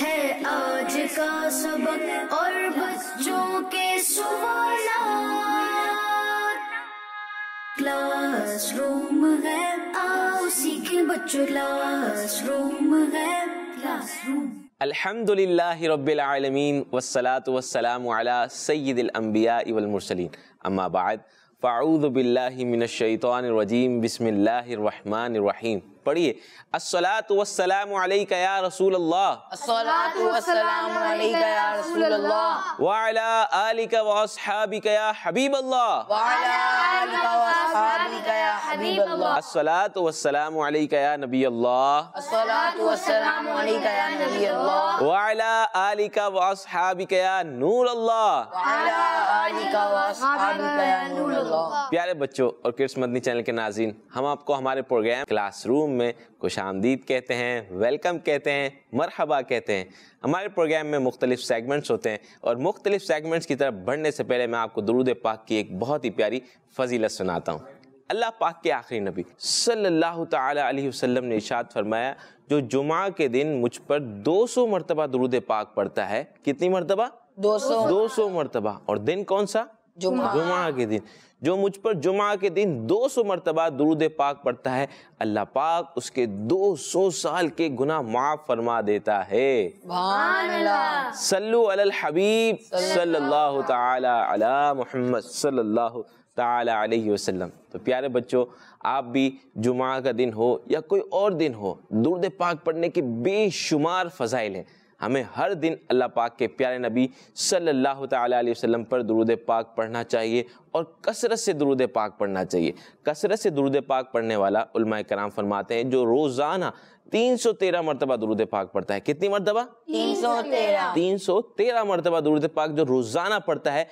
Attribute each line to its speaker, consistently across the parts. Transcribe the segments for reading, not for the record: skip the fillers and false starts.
Speaker 1: ہے آج کا سبق اور بچوں کے سوالات، کلاس روم ہے آؤ سیکھیں بچوں، کلاس روم ہے کلاس روم۔
Speaker 2: الحمد للہ رب العالمین والصلاة والسلام علی سید الانبیاء والمرسلین، اما بعد فاعوذ باللہ من الشیطان الرجیم، بسم اللہ الرحمن الرحیم۔ پڑھیے، الصلاۃ والسلام علیک یا رسول اللہ،
Speaker 3: الصلاۃ والسلام علیک یا رسول اللہ،
Speaker 2: وعلی آلک واصحابک یا حبیب اللہ،
Speaker 3: وعلی آلک واصحابک یا حبیب اللہ،
Speaker 2: الصلاۃ والسلام علیک یا نبی اللہ،
Speaker 3: الصلاۃ والسلام علیک یا نبی اللہ،
Speaker 2: وعلی آلک واصحابک یا نور اللہ۔
Speaker 3: وعلی آلک واصحابک یا نور اللہ۔
Speaker 2: پیارے بچوں اور کڈس مدنی چینل کے ناظرین، ہم آپ کو ہمارے پروگرام کلاس روم میں خوش آمدید کہتے ہیں، ویلکم کہتے ہیں، مرحبا کہتے ہیں۔ ہمارے پروگرام میں مختلف سیگمنٹس ہوتے ہیں اور مختلف سیگمنٹس کی طرف بڑھنے سے پہلے میں آپ کو درود پاک کی ایک بہت ہی پیاری فضیلت سناتا ہوں۔ اللہ پاک کے آخری نبی صلی اللہ تعالی علیہ وسلم نے ارشاد فرمایا، جو جمعہ کے دن مجھ پر 200 مرتبہ درود پاک پڑھتا ہے، کتنی مرتبہ؟ 200 مرتبہ۔ اور دن کون سا؟ جمعہ کے دن۔ جو مجھ پر جمعہ کے دن 200 مرتبہ درود پاک پڑھتا ہے، اللہ پاک اس کے 200 سال کے گناہ معاف فرما دیتا ہے۔
Speaker 3: سبحان اللہ۔
Speaker 2: صلو علی الحبیب صلی اللہ تعالی علی محمد صلی اللہ تعالی علیہ وسلم۔ تو پیارے بچوں، آپ بھی جمعہ کا دن ہو یا کوئی اور دن ہو، درود پاک پڑھنے کے بے شمار فضائل ہیں۔ ہمیں ہر دن اللہ پاک کے پیارے نبی صلی اللہ تعالی علیہ وسلم پر درود پاک پڑھنا چاہیے اور کثرت سے درود پاک پڑھنا چاہیے۔ کثرت سے درود پاک پڑھنے والا علماء کرام فرماتے ہیں جو روزانہ 313 مرتبہ درود پاک پڑھتا ہے۔ کتنی مرتبہ؟ 313 مرتبہ درود پاک جو روزانہ پڑھتا ہے،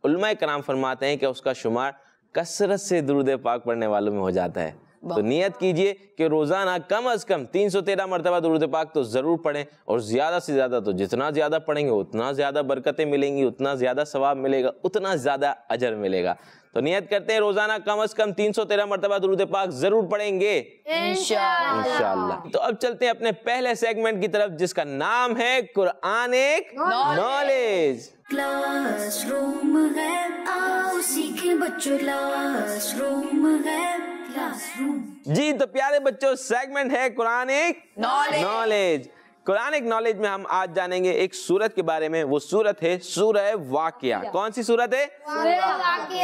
Speaker 2: علماء کرام فرماتے ہیں کہ اس کا شمار کثرت سے درود پاک پڑھنے والوں میں ہو جاتا ہے۔ تو نیت کیجئے کہ روزانہ کم از کم 313 مرتبہ درود پاک تو ضرور پڑھیں، اور زیادہ سے زیادہ تو جتنا زیادہ پڑھیں گے اتنا زیادہ برکتیں ملیں گی، اتنا زیادہ ثواب ملے گا، اتنا زیادہ اجر ملے گا۔ تو نیت کرتے ہیں روزانہ کم از کم 313 مرتبہ درود پاک ضرور پڑھیں گے انشاءاللہ۔ تو اب چلتے ہیں اپنے پہلے سیگمنٹ کی طرف، جس کا نام ہے قرآن ایک نالج۔
Speaker 1: کلاس روم ہے آؤ سیکھیں بچوں، کلاس روم ہے کلاس روم۔
Speaker 2: جی تو پیارے بچوں، سیگمنٹ ہے قرآن ایک نالج۔ قرآن ایک نالج میں ہم آج جانیں گے ایک سورت کے بارے میں۔ وہ سورت ہے سورہ واقعہ۔ کون سی سورت ہے؟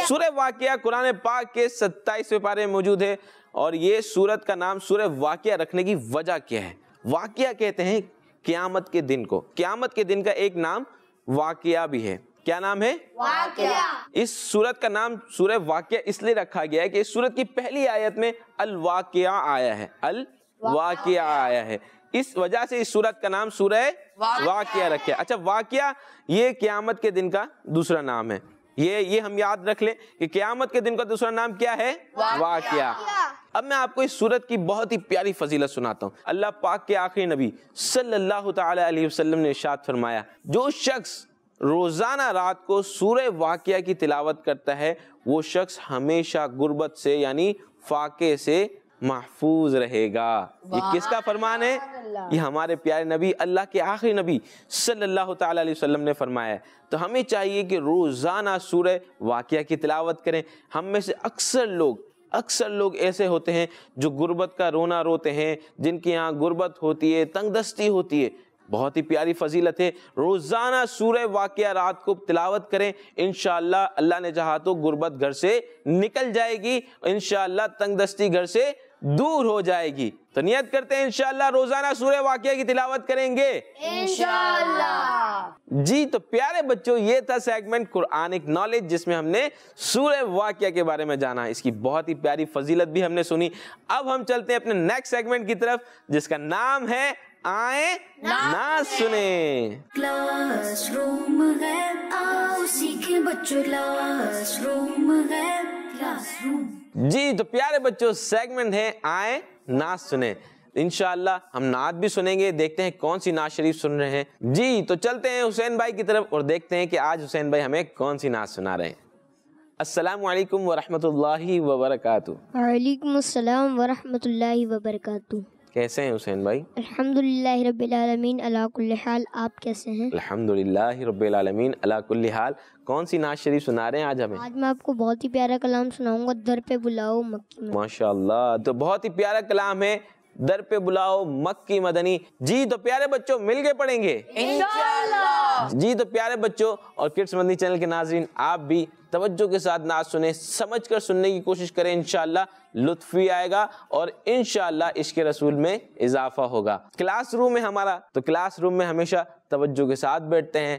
Speaker 2: سورہ واقعہ قرآن پاک کے 27ویں پارے میں موجود ہے۔ اور یہ سورت کا نام سورہ واقعہ رکھنے کی وجہ کیا ہے؟ واقعہ کہتے ہیں قیامت کے دن کو۔ قیامت کے دن کا ایک نام واقعہ بھی ہے۔ کیا نام ہے؟ واقعہ۔ اس سورت کا نام سورہ واقعہ اس لیے رکھا گیا ہے کہ اس سورت کی پہلی آیت میں الواقعہ آیا ہے، الواقعہ آیا ہے، اس وجہ سے اس سورت کا نام سورہ واقعہ رکھا ہے۔ اچھا، واقعہ یہ قیامت کے دن کا دوسرا نام ہے۔ یہ ہم یاد رکھ لیں کہ قیامت کے دن کا دوسرا نام کیا ہے؟ واقعہ۔ اب میں آپ کو اس سورت کی بہت ہی پیاری فضیلت سناتا ہوں۔ اللہ پاک کے آخری نبی صلی اللہ تعالی علیہ وسلم نے ارشاد فرمایا، جو شخص روزانہ رات کو سورہ واقعہ کی تلاوت کرتا ہے، وہ شخص ہمیشہ غربت سے یعنی فاقے سے محفوظ رہے گا۔ یہ کس کا فرمان ہے؟ یہ ہمارے پیارے نبی، اللہ کے آخری نبی صلی اللہ تعالی علیہ وسلم نے فرمایا ہے۔ تو ہمیں چاہیے کہ روزانہ سورہ واقعہ کی تلاوت کریں۔ ہم میں سے اکثر لوگ ایسے ہوتے ہیں جو غربت کا رونا روتے ہیں، جن کے یہاں غربت ہوتی ہے، تنگ دستی ہوتی ہے۔ بہت ہی پیاری فضیلت ہے، روزانہ سورہ واقعہ رات کو تلاوت کریں، انشاءاللہ اللہ نے چاہا تو غربت گھر سے نکل جائے گی، انشاءاللہ تنگ دستی گھر سے دور ہو جائے گی۔ تو نیت کرتے ہیں انشاءاللہ روزانہ سورہ واقعہ کی تلاوت کریں گے انشاءاللہ۔ جی تو پیارے بچوں، یہ تھا سیگمنٹ قرآن ایک نالج، جس میں ہم نے سورہ واقعہ کے بارے میں جانا، اس کی بہت ہی پیاری فضیلت بھی ہم نے سنی۔ اب ہم چلتے ہیں اپنے نیکسٹ سیگمنٹ کی طرف، جس کا نام ہے آئیں نہ سنیں۔
Speaker 1: کلاس روم ہے آؤ سیکھیں بچوں، کلاس روم ہے کلاس روم۔
Speaker 2: جی تو پیارے بچوں، سیگمنٹ ہے آئیں نہ سنیں۔ انشاءاللہ ہم نعت بھی سنیں گے، دیکھتے ہیں کون سی نعت شریف سن رہے ہیں۔ جی تو چلتے ہیں حسین بھائی کی طرف اور دیکھتے ہیں کہ آج حسین بھائی ہمیں کون سی نعت سنا رہے ہیں۔ السلام علیکم ورحمۃ اللہ وبرکاتہ۔
Speaker 4: وعلیکم السلام ورحمۃ اللہ وبرکاتہ۔
Speaker 2: کیسے ہیں حسین بھائی؟
Speaker 4: الحمدللہ رب العالمین علی کل حال. آپ کیسے ہیں؟
Speaker 2: الحمدللہ رب العالمین علی کل حال. کون سی نعت شریف سنا رہے ہیں آج ہمیں؟
Speaker 4: آج میں آپ کو بہت ہی پیارا کلام سناؤں گا, در پہ بلاؤ مکی میں.
Speaker 2: ماشاءاللہ, تو بہت ہی پیارا کلام ہے, در پہ بلاؤ مکی مدنی. جی تو پیارے بچوں مل کے پڑھیں گے
Speaker 3: انشاءاللہ.
Speaker 2: جی تو پیارے بچوں اور کڈس مدنی چینل کے ناظرین, آپ بھی توجہ کے ساتھ نعت سنیں, سمجھ کر سننے کی کوشش کریں. انشاءاللہ لطف بھی آئے گا اور انشاءاللہ عشق رسول میں اضافہ ہوگا. کلاس روم ہے ہمارا, تو کلاس روم میں ہمیشہ توجہ کے ساتھ بیٹھتے ہیں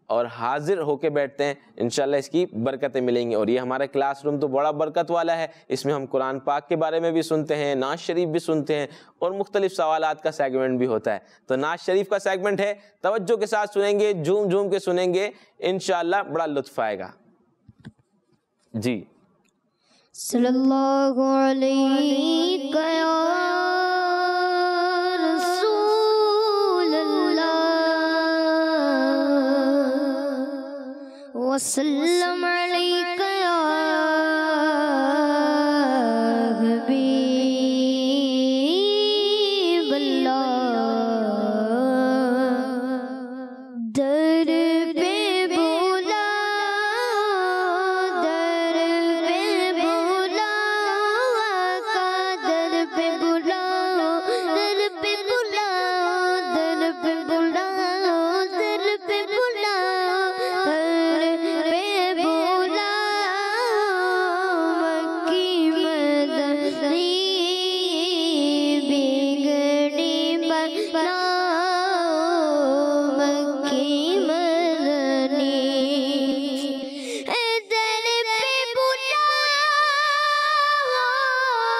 Speaker 2: اور حاضر ہو کے بیٹھتے ہیں. انشاءاللہ اس کی برکتیں ملیں گی. اور یہ ہمارا کلاس روم تو بڑا برکت والا ہے. اس میں ہم قرآن پاک کے بارے میں بھی سنتے ہیں, نعت شریف بھی سنتے ہیں اور مختلف سوالات کا سیگمنٹ بھی ہوتا ہے. تو نعت شریف کا سیگمنٹ ہے, توجہ کے ساتھ سنیں گے, جھوم جھوم کے سنیں گے, انشاءاللہ بڑا لطف آئے گا. جی
Speaker 4: صلی اللہ علیہ رسول اللہ وسلم علیک یا حبیب اللہ. در پہ بولا, در پہ بولا, آقا در پہ بولا, در پہ بولا, در پہ بولا, در پہ بولا, در پہ بولا مکی مدنی بگڑی بنا مکی مدنی. در پہ بولا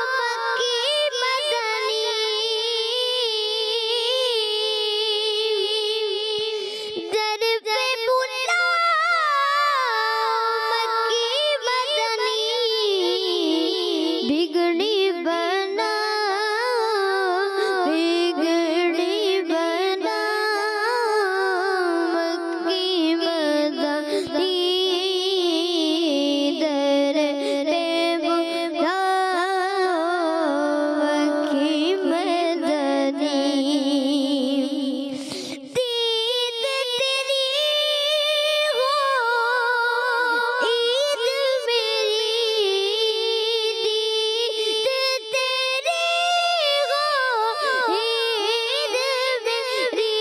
Speaker 4: مکی مدنی, در پہ بولا مکی مدنی بگڑی بنا, بگڑی بنا مکی مدنی. در پہ بولا مکی مدنی. دید تیری ہو عید میری, دید تیری ہو عید میری,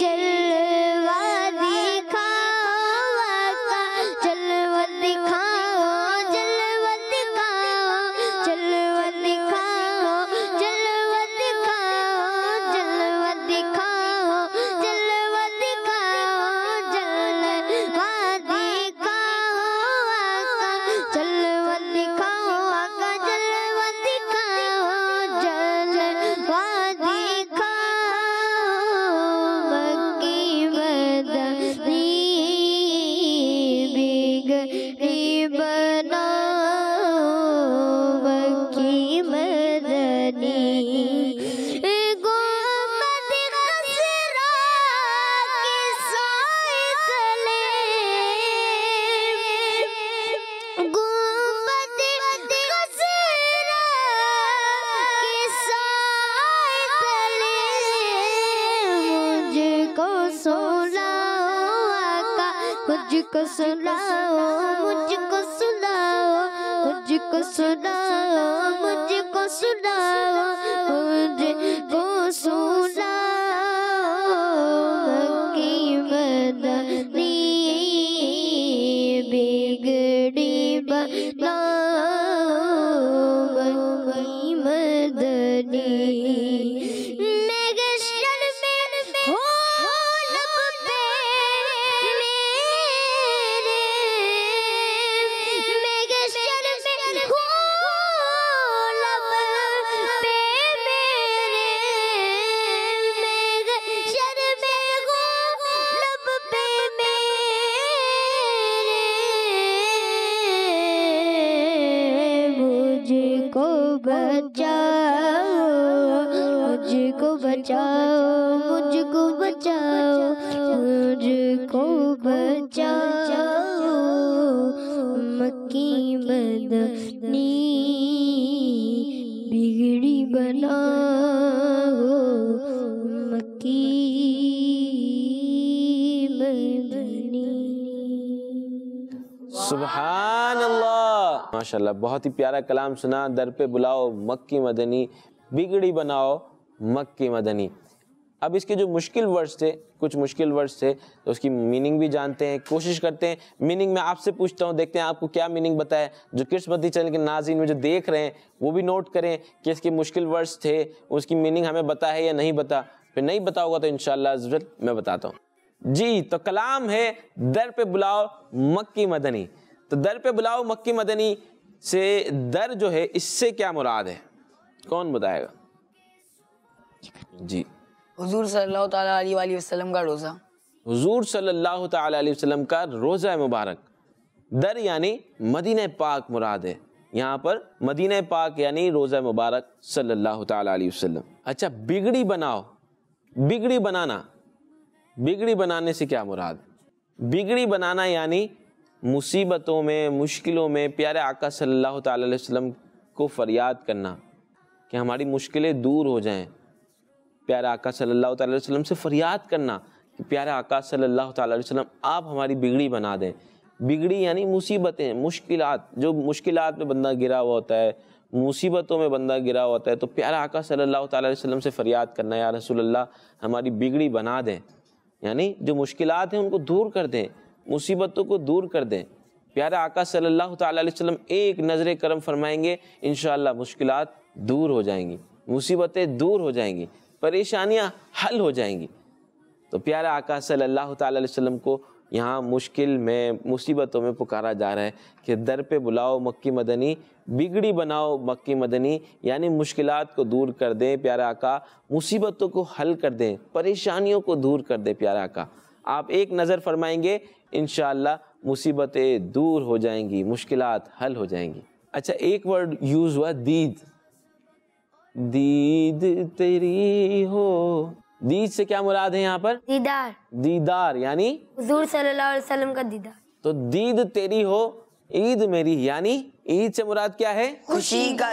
Speaker 4: جلوہ دکھاؤ آقا, جلوہ دکھاؤ, جلوہ دکھاؤ, جلوہ دکھاؤ, جلوہ دکھاؤ, جلوہ دکھاؤ, جلوہ دکھاؤ, جلوہ دکھاؤ آقا, جلوہ دکھاؤ آقا, جلوہ دکھاؤ, جلوہ دکھاؤ مکی مدنی بگڑی بنا مکی مدنی. گنبد خضرا کے سائے تلے, گنبد خضرا کے سائے تلے مجھ کو سلاؤ آقا, مجھ کو سلاؤ, مجھ کو سلاؤ, مجھ کو سلاؤ, مجھ کو سلاؤ, مجھ کو سلاؤ مکی مدنی بگڑی بنا مکی مدنی. محشر میں ہو لب پہ میرے, محشر میں ہو لب پہ میرے, مدنی.
Speaker 2: سبحان اللہ، ماشاءاللہ، بہت ہی پیارا کلام سنا. در پہ بلاؤ مکی مدنی، بگڑی بناؤ مکی مدنی. اب اس کے جو مشکل ورڈز تھے، کچھ مشکل ورڈز تھے، تو اس کی میننگ بھی جانتے ہیں، کوشش کرتے ہیں. میننگ میں آپ سے پوچھتا ہوں، دیکھتے ہیں آپ کو کیا میننگ بتایا. جو کرس مدنی چینل کے ناظرین میں جو دیکھ رہے ہیں وہ بھی نوٹ کریں کہ اس کے مشکل ورڈز تھے، اس کی میننگ ہمیں بتا ہے یا نہیں بتا. پھر نہیں بتا ہوگا تو انشاءاللہ عزوجل میں بتاتا ہوں. جی، تو کلام ہے در پہ بلاؤ مکی مدنی. تو در پہ بلاؤ مکی مدنی سے در جو ہے اس سے کیا مراد ہے؟ کون بتائے گا؟ جی،
Speaker 3: حضور صلی اللہ تعالیٰ علیہ وآلہ وسلم کا روزہ.
Speaker 2: حضور صلی اللہ تعالیٰ علیہ وسلم کا روزہ مبارک. در یعنی مدینہ پاک مراد ہے. یہاں پر مدینہ پاک یعنی روزہ مبارک صلی اللہ تعالیٰ علیہ وسلم. اچھا، بگڑی بناؤ، بگڑی بنانا، بگڑی بنانے سے کیا مراد؟ بگڑی بنانا یعنی مصیبتوں میں، مشکلوں میں پیارے آقا صلی اللہ تعالیٰ علیہ وسلم کو فریاد کرنا کہ ہماری مشکلیں دور ہو جائیں. پیارے آقا صلی اللہ تعالیٰ علیہ وسلم سے فریاد کرنا کہ پیارے آقا صلی اللہ تعالیٰ علیہ وسلم آپ ہماری بگڑی بنا دیں. بگڑی یعنی مصیبتیں، مشکلات. جو مشکلات میں بندہ گرا ہوا ہوتا ہے، مصیبتوں میں بندہ گرا ہوتا ہے، تو پیارے آقا صلی اللہ تعالیٰ علیہ وسلم سے فریاد کرنا، یا رسول اللہ ہماری بگڑی بنا دیں. یعنی جو مشکلات ہیں ان کو دور کر دیں، مصیبتوں کو دور کر دیں. پیارے آقا صلی اللہ تعالیٰ علیہ وسلم ایک نظر کرم فرمائیں گے، انشاءاللہ مشکلات دور ہو جائیں گی، مصیبتیں دور ہو جائیں گی، پریشانیاں حل ہو جائیں گی. تو پیارے آقا صلی اللہ تعالیٰ علیہ وسلم کو یہاں مشکل میں، مصیبتوں میں پکارا جا رہا ہے کہ در پہ بلاؤ مکی مدنی، بگڑی بناؤ مکی مدنی، یعنی مشکلات کو دور کر دیں پیارے آقا، مصیبتوں کو حل کر دیں، پریشانیوں کو دور کر دیں پیارے آقا. آپ ایک نظر فرمائیں گے، انشاءاللہ مصیبتیں دور ہو جائیں گی، مشکلات حل ہو جائیں گی. اچھا، ایک ورڈ یوز ہوا دید. دید تیری ہو، دید سے کیا مراد ہے یہاں پر؟
Speaker 4: دیدار.
Speaker 2: دیدار یعنی
Speaker 4: حضور صلی اللہ علیہ وسلم کا دیدار.
Speaker 2: تو دید تیری ہو، عید میری، یعنی عید سے مراد کیا ہے؟
Speaker 3: خوشی کا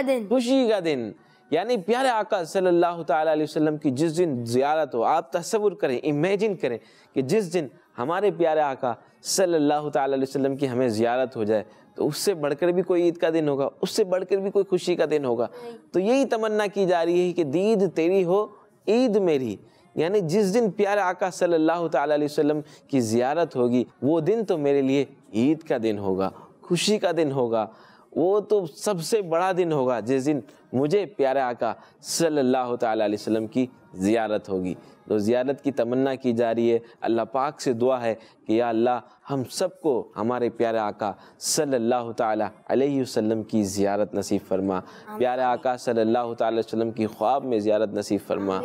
Speaker 3: دن.
Speaker 2: خوشی کا دن. یعنی پیارے آقا صلی اللہ تعالیٰ علیہ وسلم کی جس دن زیارت ہو، آپ تصور کریں، امیجن کریں کہ جس دن ہمارے پیارے آقا صلی اللہ تعالیٰ علیہ وسلم کی ہمیں زیارت ہو جائے، تو اس سے بڑھ کر بھی کوئی عید کا دن ہوگا، اس سے بڑھ کر بھی کوئی خوشی کا دن ہوگا. تو یہی تمنا کی جا رہی ہے کہ دید تیری ہو، عید میری. یعنی جس دن پیارے آقا صلی اللہ تعالیٰ علیہ وسلم کی زیارت ہوگی، وہ دن تو میرے لیے عید کا دن ہوگا، خوشی کا دن ہوگا. وہ تو سب سے بڑا دن ہوگا جس دن مجھے پیارے آقا صلی اللہ تعالیٰ علیہ وسلم کی زیارت ہوگی. تو زیارت کی تمنا کی جا رہی ہے. اللہ پاک سے دعا ہے کہ یا اللہ ہم سب کو ہمارے پیارے آقا صلی اللہ تعالیٰ علیہ وسلم کی زیارت نصیب فرما. پیارے آقا صلی اللہ تعالیٰ علیہ وسلم کی خواب میں زیارت نصیب فرما.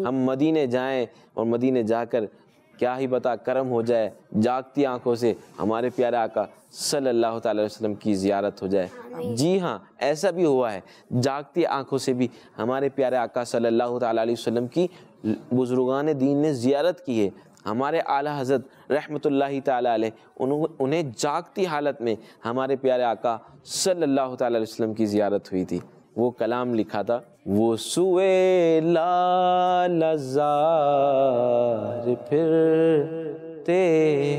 Speaker 2: ہم مدینے جائیں اور مدینے جا کر کیا ہی بتا کرم ہو جائے، جاگتی آنکھوں سے ہمارے پیارے آقا صلی اللہ تعالیٰ علیہ وسلم کی زیارت ہو جائے. جی ہاں، ایسا بھی ہوا ہے، جاگتی آنکھوں سے بھی ہمارے پیارے آقا صلی اللہ تعالیٰ علیہ وسلم کی بزرگان دین نے زیارت کی ہے. ہمارے اعلیٰ حضرت رحمۃ اللہ تعالیٰ علیہ انہیں جاگتی حالت میں ہمارے پیارے آقا صلی اللہ تعالیٰ علیہ وسلم کی زیارت ہوئی تھی. وہ کلام لکھا تھا، وہ سوئے لال زار پھرتے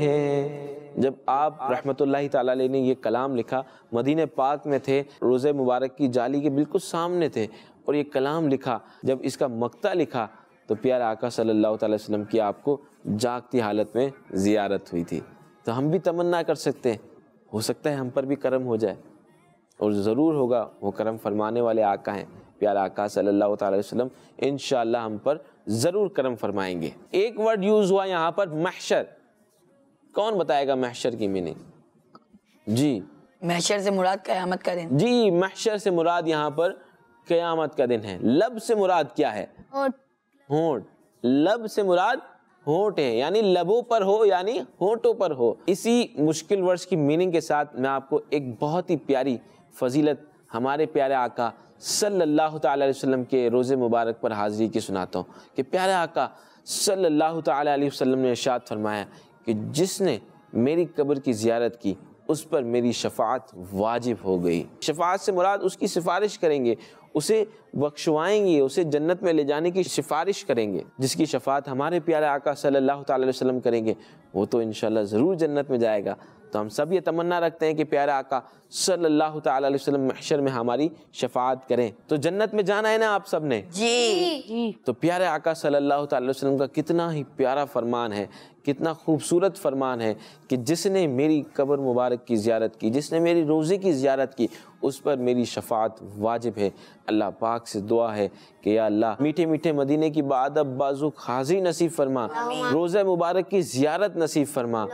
Speaker 2: ہیں. جب آپ رحمۃ اللہ تعالیٰ علیہ نے یہ کلام لکھا، مدینہ پاک میں تھے، روزہ مبارک کی جالی کے بالکل سامنے تھے، اور یہ کلام لکھا. جب اس کا مقطع لکھا تو پیارے آقا صلی اللہ تعالیٰ وسلم کی آپ کو جاگتی حالت میں زیارت ہوئی تھی. تو ہم بھی تمنا کر سکتے ہیں، ہو سکتا ہے ہم پر بھی کرم ہو جائے، اور ضرور ہوگا. وہ کرم فرمانے والے آقا ہیں پیارے آقا صلی اللہ تعالیٰ وسلم، انشاءاللہ ہم پر ضرور کرم فرمائیں گے. ایک ورڈ یوز ہوا یہاں پر محشر. کون بتائے گا محشر کی میننگ؟ جی،
Speaker 3: محشر سے مراد قیامت کا دن.
Speaker 2: جی، محشر سے مراد یہاں پر قیامت کا دن ہے. لب سے مراد کیا ہے؟ ہونٹ. لب سے مراد ہونٹ ہے، یعنی لبوں پر ہو، یعنی ہونٹوں پر ہو. اسی مشکل ورڈز کی میننگ کے ساتھ میں آپ کو ایک بہت ہی پیاری فضیلت ہمارے پیارے آقا صلی اللہ تعالیٰ علیہ وسلم کے روزے مبارک پر حاضری کی سناتا ہوں کہ پیارے آقا صلی اللہ تعالیٰ علیہ وسلم نے ارشاد فرمایا کہ جس نے میری قبر کی زیارت کی اس پر میری شفاعت واجب ہو گئی. شفاعت سے مراد اس کی سفارش کریں گے، اسے بخشوائیں گے, اسے جنت میں لے جانے کی سفارش کریں گے, جس کی شفاعت ہمارے پیارے آقا صلی اللہ تعالی علیہ وسلم کریں گے, وہ تو انشاءاللہ ضرور جنت میں جائے گا. تو ہم سب یہ تمنا رکھتے ہیں کہ پیارے آقا صلی اللہ تعالی علیہ وسلم محشر میں ہماری شفاعت کریں. تو جنت میں جانا ہے نا آپ سب نے؟
Speaker 3: جی.
Speaker 2: تو پیارے آقا صلی اللہ تعالی علیہ وسلم کا کتنا ہی پیارا فرمان ہے, کتنا خوبصورت فرمان ہے کہ جس نے میری قبر مبارک کی زیارت کی, جس نے میری روزے کی زیارت کی, اس پر میری شفاعت واجب ہے. اللہ پاک سے دعا ہے کہ یا اللہ میٹھے میٹھے مدینے کی بادب بازو حاضری نصیب فرما, روزہ مبارک کی زیارت نصیب فرما.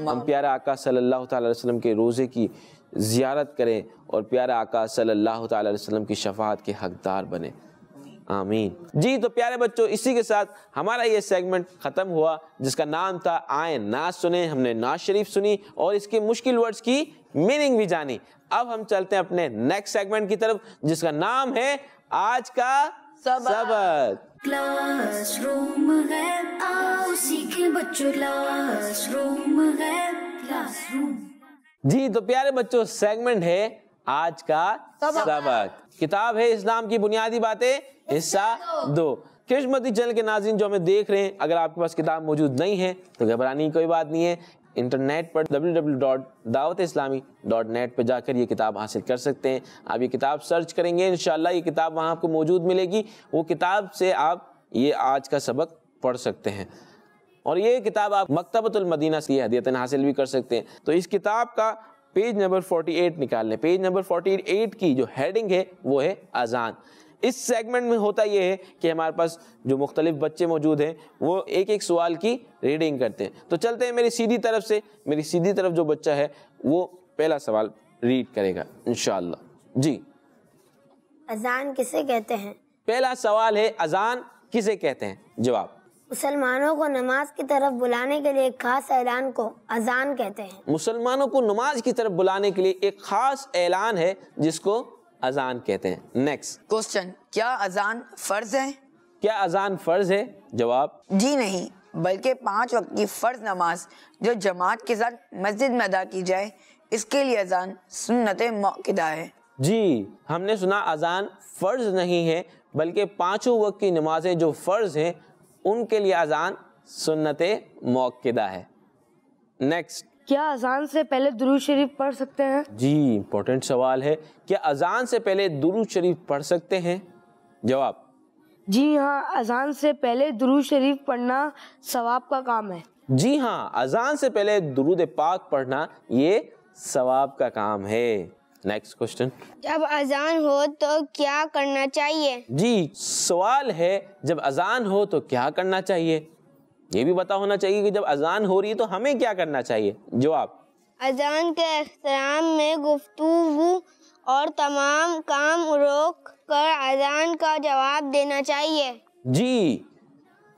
Speaker 2: ہم پیارے آقا صلی اللہ تعالی علیہ وسلم کے روزے کی زیارت کریں اور پیارے آقا صلی اللہ تعالی علیہ وسلم کی شفاعت کے حقدار بنیں. آمین. جی تو پیارے بچوں, اسی کے ساتھ ہمارا یہ سیگمنٹ ختم ہوا جس کا نام تھا آئیں نعت سنیں. ہم نے نعت شریف سنی اور اس کے مشکل ورڈز کی میننگ بھی جانی. اب ہم چلتے ہیں اپنے نیکسٹ سیگمنٹ کی طرف جس کا نام ہے آج کا سبق.
Speaker 1: کلاس روم ہے, آؤ سیکھیں بچوں, کلاس روم ہے, کلاس روم.
Speaker 2: جی تو پیارے بچوں, سیگمنٹ ہے آج کا سبق. کتاب ہے اسلام کی بنیادی باتیں حصہ 2. کرشمتی چینل کے ناظرین جو ہمیں دیکھ رہے ہیں, اگر آپ کے پاس کتاب موجود نہیں ہے تو گھبرانے کی کوئی بات نہیں ہے. انٹرنیٹ پر www.dawat-islami.net پہ جا کر یہ کتاب حاصل کر سکتے ہیں. آپ یہ کتاب سرچ کریں گے, انشاءاللہ یہ کتاب وہاں آپ کو موجود ملے گی. وہ کتاب سے آپ یہ آج کا سبق پڑھ سکتے ہیں اور یہ کتاب آپ مکتبۃ المدینہ سے ہدیتاً حاصل بھی کر سکتے ہیں. تو اس کتاب کا پیج نمبر 48 نکال لیں. پیج نمبر 48 کی جو ہیڈنگ ہے وہ ہے اذان. اس سیگمنٹ میں ہوتا یہ ہے کہ ہمارے پاس جو مختلف بچے موجود ہیں وہ ایک ایک سوال کی ریڈنگ کرتے ہیں. تو چلتے ہیں میری سیدھی طرف سے, میری سیدھی طرف جو بچہ ہے وہ پہلا سوال ریڈ کرے گا انشاءاللہ. جی
Speaker 4: اذان کسے کہتے ہیں؟
Speaker 2: پہلا سوال ہے اذان کسے کہتے ہیں؟ جواب,
Speaker 4: مسلمانوں کو نماز کی طرف بلانے کے لیے ایک خاص اعلان کو اذان کہتے ہیں.
Speaker 2: مسلمانوں کو نماز کی طرف بلانے کے لیے ایک خاص اعلان ہے جس کو اذان کہتے ہیں. نیکسٹ
Speaker 3: کوسچن, کیا اذان فرض ہے؟
Speaker 2: کیا اذان فرض ہے؟ جواب,
Speaker 3: جی نہیں, بلکہ 5 وقت کی فرض نماز جو جماعت کے ساتھ مسجد میں ادا کی جائے اس کے لیے اذان سنت موقدہ ہے.
Speaker 2: جی ہم نے سنا اذان فرض نہیں ہے بلکہ 5 وقت کی نمازیں جو فرض ہیں ان کے لیے اذان سنت موقدہ ہے. نیکسٹ,
Speaker 5: کیا اذان سے پہلے درود شریف پڑھ سکتے ہیں؟
Speaker 2: جی امپورٹنٹ سوال ہے, کیا اذان سے پہلے درود شریف پڑھ سکتے ہیں؟ جواب,
Speaker 5: جی ہاں, اذان سے پہلے درود شریف پڑھنا ثواب کا کام ہے.
Speaker 2: جی ہاں, اذان سے پہلے درود پاک پڑھنا یہ ثواب کا کام ہے. نیکسٹ کوسچن,
Speaker 4: جب اذان ہو تو کیا کرنا چاہیے؟
Speaker 2: جی سوال ہے جب اذان ہو تو کیا کرنا چاہیے, یہ بھی پتا ہونا چاہیے کہ جب اذان ہو رہی ہے تو ہمیں کیا کرنا چاہیے. جواب,
Speaker 4: اذان کے احترام میں گفتگو اور تمام کام روک کر اذان کا جواب دینا چاہیے.
Speaker 2: جی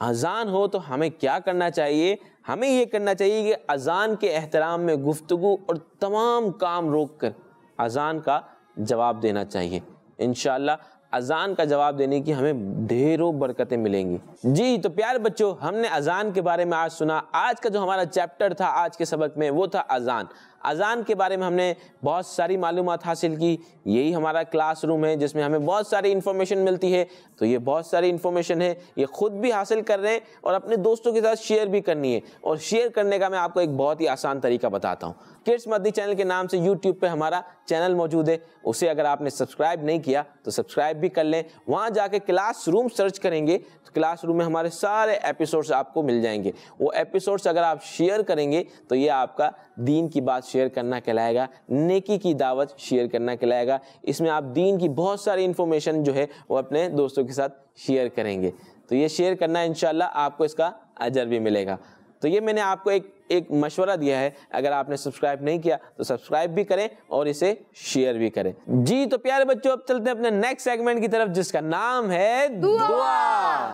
Speaker 2: اذان ہو تو ہمیں کیا کرنا چاہیے؟ ہمیں یہ کرنا چاہیے کہ اذان کے احترام میں گفتگو اور تمام کام روک کر اذان کا جواب دینا چاہیے. انشاءاللہ اذان کا جواب دینے کی ہمیں ڈھیروں برکتیں ملیں گی. جی تو پیارے بچوں, ہم نے اذان کے بارے میں آج سنا. آج کا جو ہمارا چیپٹر تھا آج کے سبق میں وہ تھا اذان. اذان کے بارے میں ہم نے بہت ساری معلومات حاصل کی. یہی ہمارا کلاس روم ہے جس میں ہمیں بہت ساری انفارمیشن ملتی ہے. تو یہ بہت ساری انفارمیشن ہے, یہ خود بھی حاصل کر رہے ہیں اور اپنے دوستوں کے ساتھ شیئر بھی کرنی ہے. اور شیئر کرنے کا میں آپ کو ایک بہت ہی آسان طریقہ بتاتا ہوں. کڈس مدنی چینل کے نام سے یوٹیوب پہ ہمارا چینل موجود ہے, اسے اگر آپ نے سبسکرائب نہیں کیا تو سبسکرائب بھی کر لیں. وہاں جا کے کلاس روم سرچ کریں گے تو کلاس روم میں ہمارے سارے ایپیسوڈز آپ کو مل جائیں گے. وہ ایپیسوڈز اگر آپ شیئر کریں گے تو یہ آپ کا دین کی بات شیئر کرنا کہلائے گا, نیکی کی دعوت شیئر کرنا کہلائے گا. اس میں آپ دین کی بہت ساری انفارمیشن جو ہے وہ اپنے دوستوں کے ساتھ شیئر کریں گے. تو یہ شیئر کرنا انشاءاللہ آپ کو اس کا اجر بھی ملے گا. تو یہ میں نے آپ کو ایک مشورہ دیا ہے, اگر آپ نے سبسکرائب نہیں کیا تو سبسکرائب بھی کریں اور اسے شیئر بھی کریں. جی تو پیارے بچوں, اب چلتے ہیں اپنے نیکسٹ سیگمنٹ کی طرف جس کا نام ہے دعا.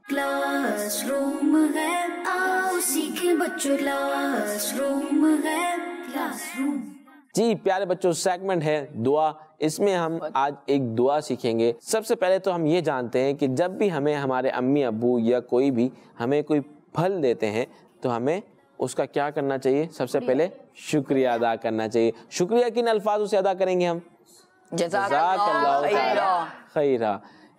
Speaker 1: کلاس روم ہے, آؤ سیکھیں بچوں, کلاس روم ہے, کلاس روم.
Speaker 2: جی پیارے بچوں, سیگمنٹ ہے دعا. اس میں ہم آج ایک دعا سیکھیں گے. سب سے پہلے تو ہم یہ جانتے ہیں کہ جب بھی ہمیں ہمارے امی ابو یا کوئی بھی ہمیں کوئی پھل دیتے ہیں تو ہمیں اس کا کیا کرنا چاہیے؟ سب سے پہلے شکریہ ادا کرنا چاہیے. شکریہ کن الفاظوں سے ادا کریں گے ہم؟ جزاک اللہ خیرا.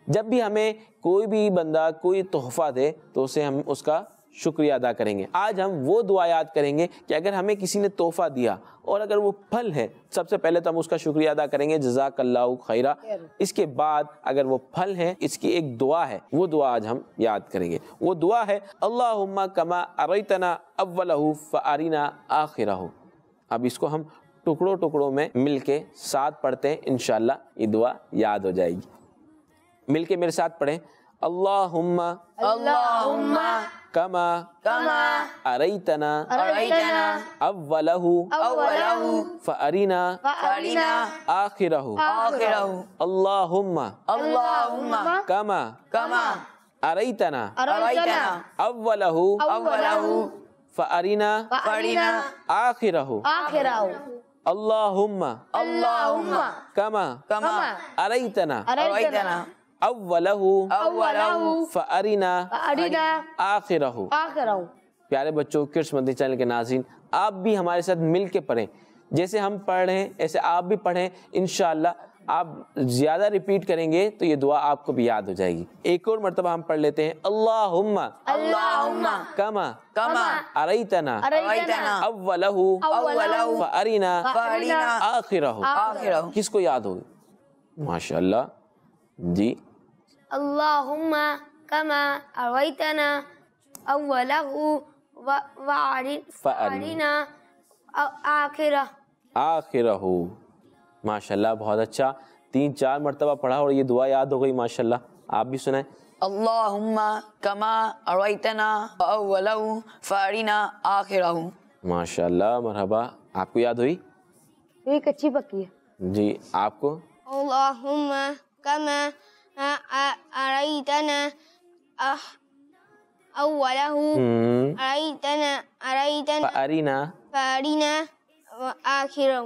Speaker 2: جب بھی ہمیں کوئی بھی بندہ کوئی تحفہ دے تو اسے ہم اس کا شکریہ ادا کریں گے. آج ہم وہ دعا یاد کریں گے کہ اگر ہمیں کسی نے تحفہ دیا اور اگر وہ پھل ہے, سب سے پہلے تو ہم اس کا شکریہ ادا کریں گے, جزاک اللہ خیرہ. اس کے بعد اگر وہ پھل ہیں, اس کی ایک دعا ہے, وہ دعا آج ہم یاد کریں گے. وہ دعا ہے اللہم کما اریتنا اولہ فارینا آخرہ. اب اس کو ہم ٹکڑوں ٹکڑوں میں مل کے ساتھ پڑھتے ہیں, انشاءاللہ یہ دعا یاد ہو جائے گی. مل کے میرے ساتھ پڑھیں, اللہم کما اریتنا اولہ فارینا آخرہ. اللہم کما اریتنا اولہ فارینا آخرہ. اللہم کما اریتنا اولہ فارینا آخرہ. پیارے بچوں, کڈس مدنی چینل کے ناظرین, آپ بھی ہمارے ساتھ مل کے پڑھیں. جیسے ہم پڑھ رہے ہیں ایسے آپ بھی پڑھیں. انشاءاللہ آپ زیادہ ریپیٹ کریں گے تو یہ دعا آپ کو بھی یاد ہو جائے گی. ایک اور مرتبہ ہم پڑھ لیتے ہیں, اللہم کما اریتنا اولہ فارینا آخرہ. کس کو یاد ہوگی؟ ماشاءاللہ جی.
Speaker 4: اللہم کما اریتنا اولہ فارینا آخرہ.
Speaker 2: ماشاءاللہ, بہت اچھا. 3-4 مرتبہ پڑھا اور یہ دعا یاد ہو گئی. ماشاءاللہ, آپ بھی سنائیں.
Speaker 3: اللہم کما اریتنا اولہ فارینا آخرہ.
Speaker 2: ماشاءاللہ, مرحبا. آپ کو یاد ہوئی؟
Speaker 5: یہ کچی پکی ہے.
Speaker 2: جی, آپ کو؟
Speaker 4: اللہم کما اریتنا اولہ
Speaker 2: فارینا آخرہ.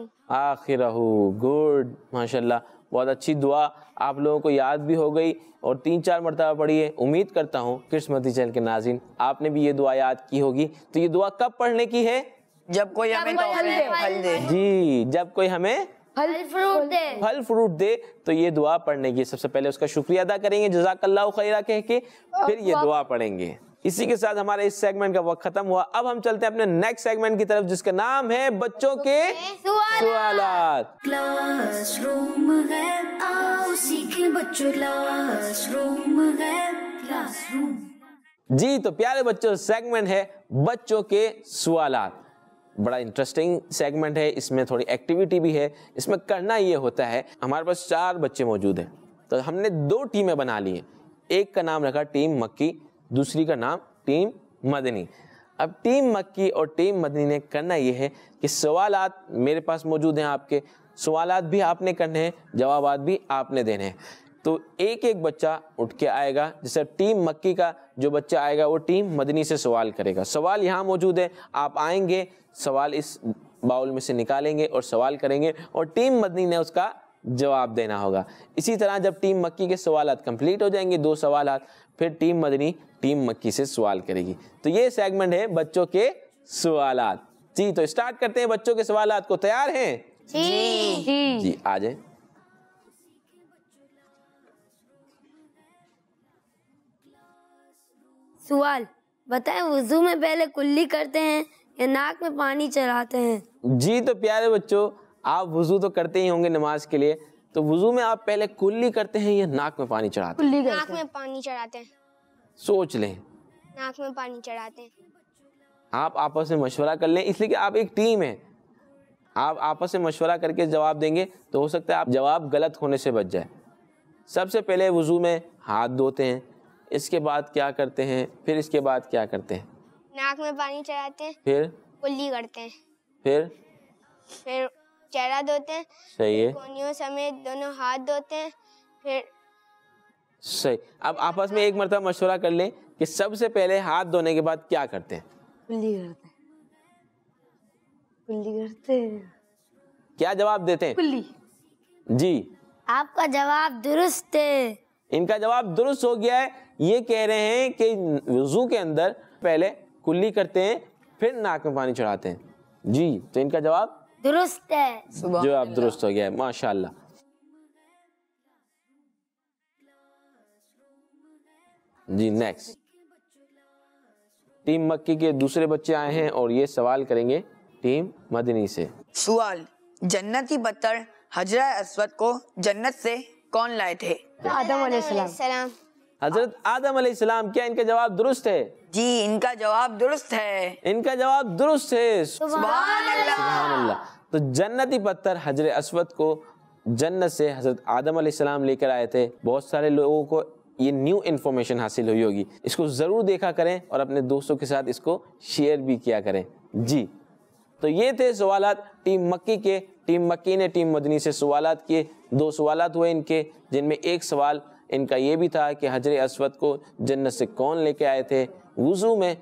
Speaker 2: گڈ, ماشاءاللہ, بہت اچھی دعا. آپ لوگوں کو یاد بھی ہو گئی اور 3-4 مرتبہ پڑھی ہے. امید کرتا ہوں کڈس مدنی چینل کے ناظرین آپ نے بھی یہ دعا یاد کی ہوگی. تو یہ دعا کب پڑھنے کی ہے؟
Speaker 3: جب کوئی ہمیں پھل دے.
Speaker 2: جی, جب کوئی ہمیں پھل فروٹ دے تو یہ دعا پڑھنے کی. سب سے پہلے اس کا شکریہ ادا کریں گے جزاک اللہ خیرہ کہہ کے, پھر یہ دعا پڑھیں گے. اسی کے ساتھ ہمارے اس سیگمنٹ کا وقت ختم ہوا. اب ہم چلتے ہیں اپنے نیکسٹ سیگمنٹ کی طرف جس کا نام ہے بچوں کے سوالات.
Speaker 1: کلاس روم ہے, آؤ سیکھیں بچوں, کلاس روم ہے, کلاس روم.
Speaker 2: جی تو پیارے بچوں, سیگمنٹ ہے بچوں کے سوالات. بڑا انٹرسٹنگ سیگمنٹ ہے. اس میں تھوڑی ایکٹیویٹی بھی ہے. اس میں کرنا یہ ہوتا ہے, ہمارے پاس 4 بچے موجود ہیں تو ہم نے 2 ٹیمیں بنا لی ہیں. ایک کا نام رکھا ٹیم مکی, دوسری کا نام ٹیم مدنی. اب ٹیم مکی اور ٹیم مدنی نے کرنا یہ ہے کہ سوالات میرے پاس موجود ہیں, آپ کے سوالات بھی آپ نے کرنے ہیں, جوابات بھی آپ نے دینے ہیں. تو ایک ایک بچہ اٹھ کے آئے گا. جیسے ٹیم مکی کا جو بچہ آئے گا وہ ٹیم مدنی سے سوال کرے گا. سوال یہاں موجود ہے, آپ آئیں گے, سوال اس باؤل میں سے نکالیں گے اور سوال کریں گے اور ٹیم مدنی نے اس کا جواب دینا ہوگا. اسی طرح جب ٹیم مکی کے سوالات کمپلیٹ ہو جائیں گے, 2 سوالات, پھر ٹیم مدنی ٹیم مکی سے سوال کرے گی. تو یہ سیگمنٹ ہے بچوں کے سوالات. جی تو اسٹارٹ کرتے ہیں بچوں کے سوالات کو. تیار ہیں؟ جی آ جائیں.
Speaker 5: سوال بتائیں, وضو میں پہلے کلی کرتے ہیں یا ناک میں پانی چڑھاتے ہیں؟
Speaker 2: جی تو پیارے بچوں, آپ وضو تو کرتے ہی ہوں گے نماز کے لیے, تو وضو میں آپ پہلے کلی کرتے ہیں یا ناک میں پانی چڑھاتے ہیں؟
Speaker 4: ناک میں پانی چڑھاتے ہیں.
Speaker 2: سوچ لیں.
Speaker 4: ناک میں پانی چڑھاتے ہیں.
Speaker 2: آپ آپس میں مشورہ کر لیں, اس لیے کہ آپ ایک ٹیم ہیں. آپ آپس میں مشورہ کر کے جواب دیں گے تو ہو سکتا ہے آپ جواب غلط ہونے سے بچ جائے. سب سے پہلے وضو میں ہاتھ دھوتے ہیں, اس کے بعد کیا کرتے ہیں, پھر اس کے بعد کیا کرتے ہیں؟
Speaker 4: ناک میں پانی چڑھاتے ہیں,
Speaker 2: پھر
Speaker 4: کلی کرتے ہیں,
Speaker 2: پھر
Speaker 4: چہرہ دھوتے ہیں,
Speaker 2: صحیح ہے,
Speaker 4: کونیوں سمیت دونوں ہاتھ دھوتے ہیں, پھر
Speaker 2: صحیح. اب آپس میں ایک مرتبہ مشورہ کر لیں کہ سب سے پہلے ہاتھ دھونے کے بعد کیا کرتے ہیں؟
Speaker 5: کلی کرتے ہیں.
Speaker 2: کیا جواب دیتے ہیں؟
Speaker 5: کلی.
Speaker 2: جی
Speaker 5: آپ کا جواب درست ہے.
Speaker 2: ان کا جواب درست ہو گیا ہے. یہ کہہ رہے ہیں کہ وضو کے اندر پہلے کلی کرتے ہیں پھر ناک میں پانی چڑھاتے ہیں. جی تو ان کا جواب
Speaker 5: درست ہے.
Speaker 2: جواب درست ہو گیا ہے. ماشاءاللہ. جی نیکسٹ ٹیم مکی کے دوسرے بچے آئے ہیں اور یہ سوال کریں گے ٹیم مدنی سے.
Speaker 3: سوال، جنتی پتھر حجر اسود کو جنت سے کون لائے تھے؟
Speaker 5: آدم علیہ السلام.
Speaker 2: حضرت آدم علیہ السلام. کیا ان کا جواب درست ہے؟
Speaker 3: جی ان کا جواب درست ہے.
Speaker 2: ان کا جواب درست ہے.
Speaker 3: سبحان اللہ.
Speaker 2: سبحان اللہ. تو جنتی پتھر حجر اسود کو جنت سے حضرت آدم علیہ السلام لے کر آئے تھے. بہت سارے لوگوں کو یہ نیو انفارمیشن حاصل ہوئی ہوگی. اس کو ضرور دیکھا کریں اور اپنے دوستوں کے ساتھ اس کو شیئر بھی کیا کریں. جی تو یہ تھے سوالات ٹیم مکی کے. ٹیم مکی نے ٹیم مدنی سے سوالات کیے. 2 سوالات ہوئے ان کے، جن میں ایک سوال ان کا یہ بھی تھا کہ حجر اسود کو جنت سے کون لے کے آئے تھے. وضو میں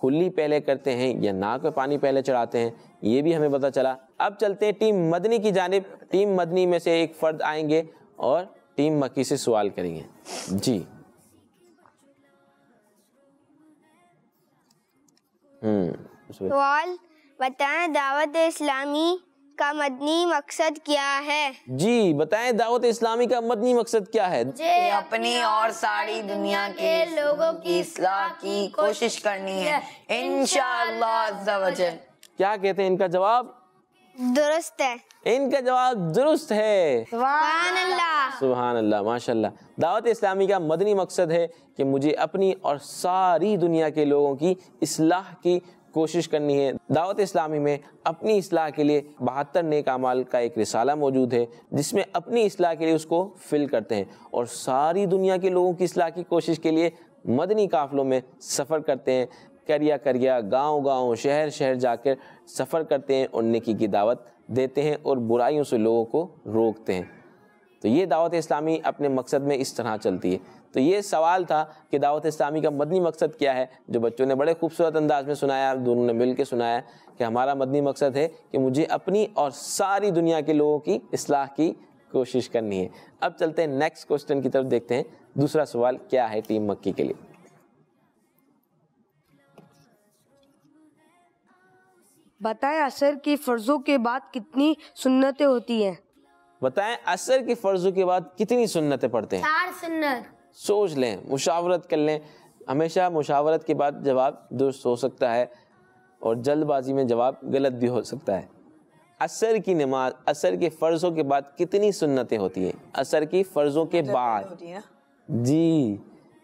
Speaker 2: کلی پہلے کرتے ہیں یا ناک میں پانی پہلے چڑھاتے ہیں، یہ بھی ہمیں پتہ چلا. اب چلتے ہیں ٹیم مدنی کی جانب. ٹیم مدنی میں سے ایک فرد آئیں گے اور ٹیم مکی سے سوال کریں گے. جی
Speaker 4: سوال بتائیں دعوت اسلامی کا مدنی مقصد کیا ہے؟
Speaker 2: جی بتائیں دعوت اسلامی کا مدنی مقصد کیا ہے؟
Speaker 3: اپنی اور ساری دنیا کے لوگوں کی اصلاح کی کوشش کرنی ہے انشاءاللہ عز و جل.
Speaker 2: کیا کہتے ہیں ان کا جواب؟
Speaker 4: درست ہے.
Speaker 2: ان کا جواب درست ہے.
Speaker 4: سبحان اللہ.
Speaker 2: سبحان اللہ، ماشاء اللہ. دعوت اسلامی کا مدنی مقصد ہے کہ مجھے اپنی اور ساری دنیا کے لوگوں کی اصلاح کی کوشش کرنی ہے. دعوت اسلامی میں اپنی اصلاح کے لیے 72 نیک اعمال کا ایک رسالہ موجود ہے، جس میں اپنی اصلاح کے لیے اس کو فل کرتے ہیں اور ساری دنیا کے لوگوں کی اصلاح کی کوشش کے لیے مدنی قافلوں میں سفر کرتے ہیں. کریا کریا، گاؤں گاؤں، شہر شہر جا کر سفر کرتے ہیں اور نیکی کی دعوت دیتے ہیں اور برائیوں سے لوگوں کو روکتے ہیں. تو یہ دعوت اسلامی اپنے مقصد میں اس طرح چلتی ہے. تو یہ سوال تھا کہ دعوت اسلامی کا مدنی مقصد کیا ہے، جو بچوں نے بڑے خوبصورت انداز میں سنایا. دونوں نے مل کے سنایا کہ ہمارا مدنی مقصد ہے کہ مجھے اپنی اور ساری دنیا کے لوگوں کی اصلاح کی کوشش کرنی ہے. اب چلتے ہیں نیکسٹ کوسچن کی طرف، دیکھتے ہیں دوسرا سوال کیا ہے ٹیم مکی کے لیے.
Speaker 5: بتائیں عصر کی فرضوں کے بعد کتنی سنتیں ہوتی ہیں؟
Speaker 2: بتائیں عصر کی فرضوں کے بعد کتنی سنتیں پڑھتے ہیں؟
Speaker 5: 4 سنت.
Speaker 2: سوچ لیں، مشاورت کر لیں. ہمیشہ مشاورت کے بعد جواب درست ہو سکتا ہے اور جلد بازی میں جواب غلط بھی ہو سکتا ہے. عصر کی نماز، عصر کے فرضوں کے بعد کتنی سنتیں ہوتی ہیں؟ عصر کی فرضوں کے بعد جی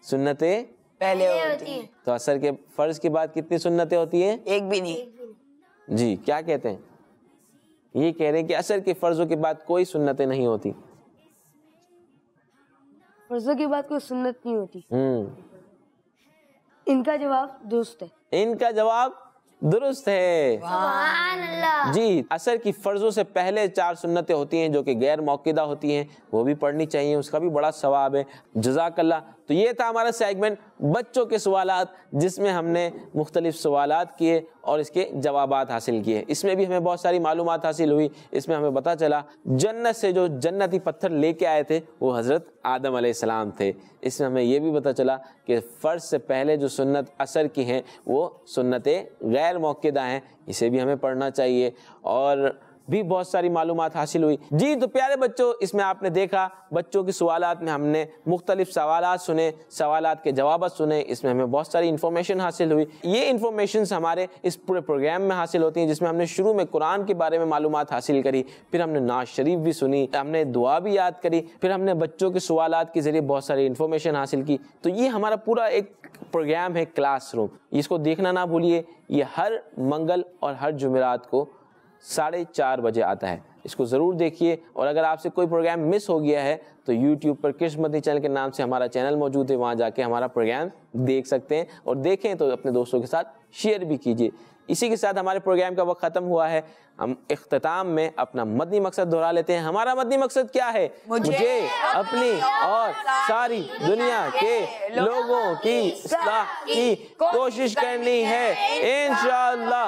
Speaker 2: سنتیں
Speaker 3: پہلے ہوتی ہیں.
Speaker 2: تو عصر کے فرض کے بعد کتنی سنتیں ہوتی ہیں؟
Speaker 3: ایک بھی نہیں.
Speaker 2: جی کیا کہتے ہیں؟ یہ کہہ رہے ہیں کہ عصر کے فرضوں کے بعد کوئی سنتیں نہیں ہوتی.
Speaker 5: فرضوں کے بعد کوئی سنت نہیں ہوتی. ان کا جواب درست ہے.
Speaker 2: ان کا جواب درست ہے.
Speaker 5: سبحان اللہ.
Speaker 2: جی عصر کی فرضوں سے پہلے 4 سنتیں ہوتی ہیں جو کہ غیر موقدہ ہوتی ہیں، وہ بھی پڑھنی چاہیے، اس کا بھی بڑا ثواب ہے. جزاک اللہ. تو یہ تھا ہمارا سیگمنٹ بچوں کے سوالات، جس میں ہم نے مختلف سوالات کیے اور اس کے جوابات حاصل کیے. اس میں بھی ہمیں بہت ساری معلومات حاصل ہوئی. اس میں ہمیں پتہ چلا جنت سے جو جنتی پتھر لے کے آئے تھے وہ حضرت آدم علیہ السلام تھے. اس میں ہمیں یہ بھی پتہ چلا کہ فرض سے پہلے جو سنت عصر کی ہیں وہ سنتیں غیر موقدہ ہیں، اسے بھی ہمیں پڑھنا چاہیے. اور بھی بہت ساری معلومات حاصل ہوئی. جی تو پیارے بچوں، اس میں آپ نے دیکھا بچوں کے سوالات میں ہم نے مختلف سوالات سنے، سوالات کے جوابات سنے. اس میں ہمیں بہت ساری انفارمیشن حاصل ہوئی. یہ انفارمیشنز ہمارے اس پورے پروگرام میں حاصل ہوتی ہیں، جس میں ہم نے شروع میں قرآن کے بارے میں معلومات حاصل کری، پھر ہم نے نعت شریف بھی سنی، ہم نے دعا بھی یاد کری، پھر ہم نے بچوں کے سوالات کے ذریعے بہت ساری انفارمیشن حاصل کی. تو یہ ہمارا پورا ایک پروگرام ہے کلاس روم. اس کو دیکھنا نہ بھولیے. یہ ہر منگل اور ہر جمعرات کو 4:30 بجے آتا ہے. اس کو ضرور دیکھیے. اور اگر آپ سے کوئی پروگرام مس ہو گیا ہے تو یوٹیوب پر کرش مدنی چینل کے نام سے ہمارا چینل موجود ہے، وہاں جا کے ہمارا پروگرام دیکھ سکتے ہیں. اور دیکھیں تو اپنے دوستوں کے ساتھ شیئر بھی کیجیے. اسی کے ساتھ ہمارے پروگرام کا وقت ختم ہوا ہے. ہم اختتام میں اپنا مدنی مقصد دہرا لیتے ہیں. ہمارا مدنی مقصد کیا ہے؟ مجھے اپنی اور ساری دنیا کے لوگوں کی اصلاح کی کوشش کرنی ہے انشاءاللہ.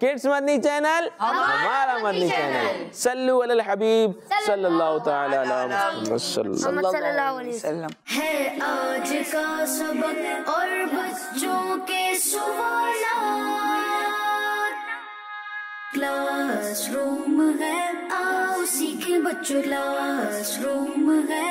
Speaker 2: کڈس مدنی چینل ہمارا مدنی چینل. صلو علی الحبیب صلی اللہ تعالی علی محمد صلی اللہ علیہ وسلم.
Speaker 1: ہے آج کا سبق اور بچوں کے سوالات. کلاس روم ہے، آؤ سیکھیں بچوں. کلاس روم ہے،